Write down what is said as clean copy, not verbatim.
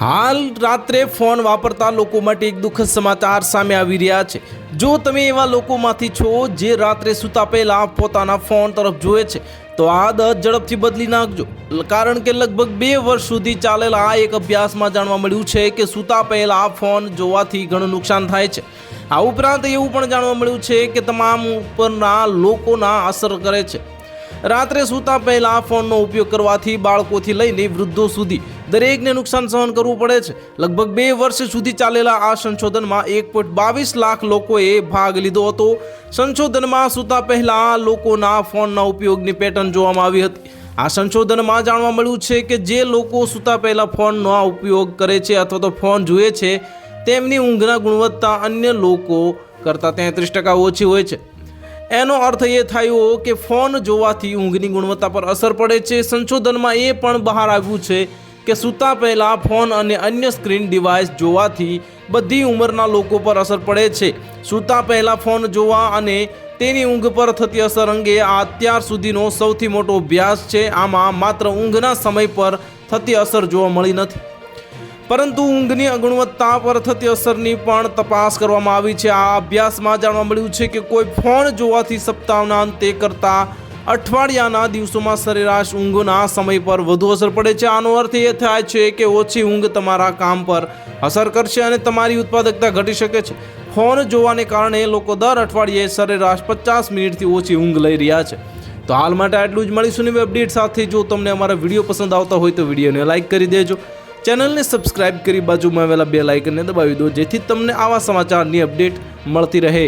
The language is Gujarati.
હાલ રાત્રે ફોન વાપરતા લોકો માટે એક દુઃખદ સમાચાર સામે આવી રહ્યા છે। જો તમે એવા લોકોમાંથી છો જે રાત્રે સૂતા પહેલા પોતાના ફોન તરફ જુએ છે તો આ આદત ઝડપથી બદલી નાખજો, કારણ કે લગભગ 2 વર્ષ સુધી ચાલેલા આ એક અભ્યાસમાં જાણવા મળ્યું છે કે સૂતા પહેલા ફોન જોવાથી ઘણું નુકસાન થાય છે। આ ઉપરાંત એવું પણ જાણવા મળ્યું છે કે તમામ ઉપરના લોકોના અસર કરે છે। રાત્રે સૂતા પહેલા ફોનનો ઉપયોગ કરવાથી બાળકોથી લઈને વૃદ્ધો સુધી દરેકને નુકસાન સહન કરવું પડે છે। લગભગ 2 વર્ષ સુધી ચાલેલા આ સંશોધનમાં 1.22 લાખ લોકોએ ભાગ લીધો હતો। સંશોધનમાં સૂતા પહેલા લોકોના ફોનના ઉપયોગની પેટર્ન જોવામાં આવી હતી। આ સંશોધનમાં જાણવા મળ્યું છે કે જે લોકો સૂતા પહેલા ફોનનો ઉપયોગ કરે છે અથવા તો ફોન જુએ છે તેમની ઊંઘના ગુણવત્તા અન્ય લોકો કરતાં 33% ઓછી હોય છે। એનો અર્થ એ થયો કે ફોન જોવાથી ઊંઘની ગુણવત્તા પર અસર પડે છે। સંશોધનમાં એ પણ બહાર આવ્યું છે કે સૂતા પહેલા ફોન અને અન્ય સ્ક્રીન ડિવાઇસ જોવાથી બધી ઉંમરના લોકો પર અસર પડે છે। સૂતા પહેલા ફોન જોવા અને તેની ઊંઘ પર થતી અસર અંગે આ અત્યાર સુધીનો સૌથી મોટો અભ્યાસ છે। આમાં માત્ર ઊંઘના સમય પર થતી અસર જોવા મળી નથી, પરંતુ ઊંઘની ગુણવત્તા પર થતી અસરની પણ તપાસ કરવામાં આવી છે। આ અભ્યાસમાં જાણવા મળ્યું છે કે કોઈ ફોન જોવાથી સપ્તાહના અંતે કરતાં અઠવાડિયાના દિવસોમાં સરેરાશ ઊંઘના સમય પર વધુ અસર પડે છે। આનો અર્થ એ થાય છે કે ઓછી ઊંઘ તમારા કામ પર અસર કરશે અને તમારી ઉત્પાદકતા ઘટી શકે છે। ફોન જોવાને કારણે લોકો દર અઠવાડિયે સરેરાશ 50 મિનિટથી ઓછી ઊંઘ લઈ રહ્યા છે। તો હાલ માટે આટલું જ, મળીશું નવી અપડેટ સાથે। જો તમને અમારા વિડીયો પસંદ આવતા હોય તો વિડીયોને લાઇક કરી દેજો, ચેનલને સબસ્ક્રાઇબ કરી બાજુમાં આવેલા બેલ આઇકનને દબાવી દો, જેથી તમને આવા સમાચારની અપડેટ મળતી રહે।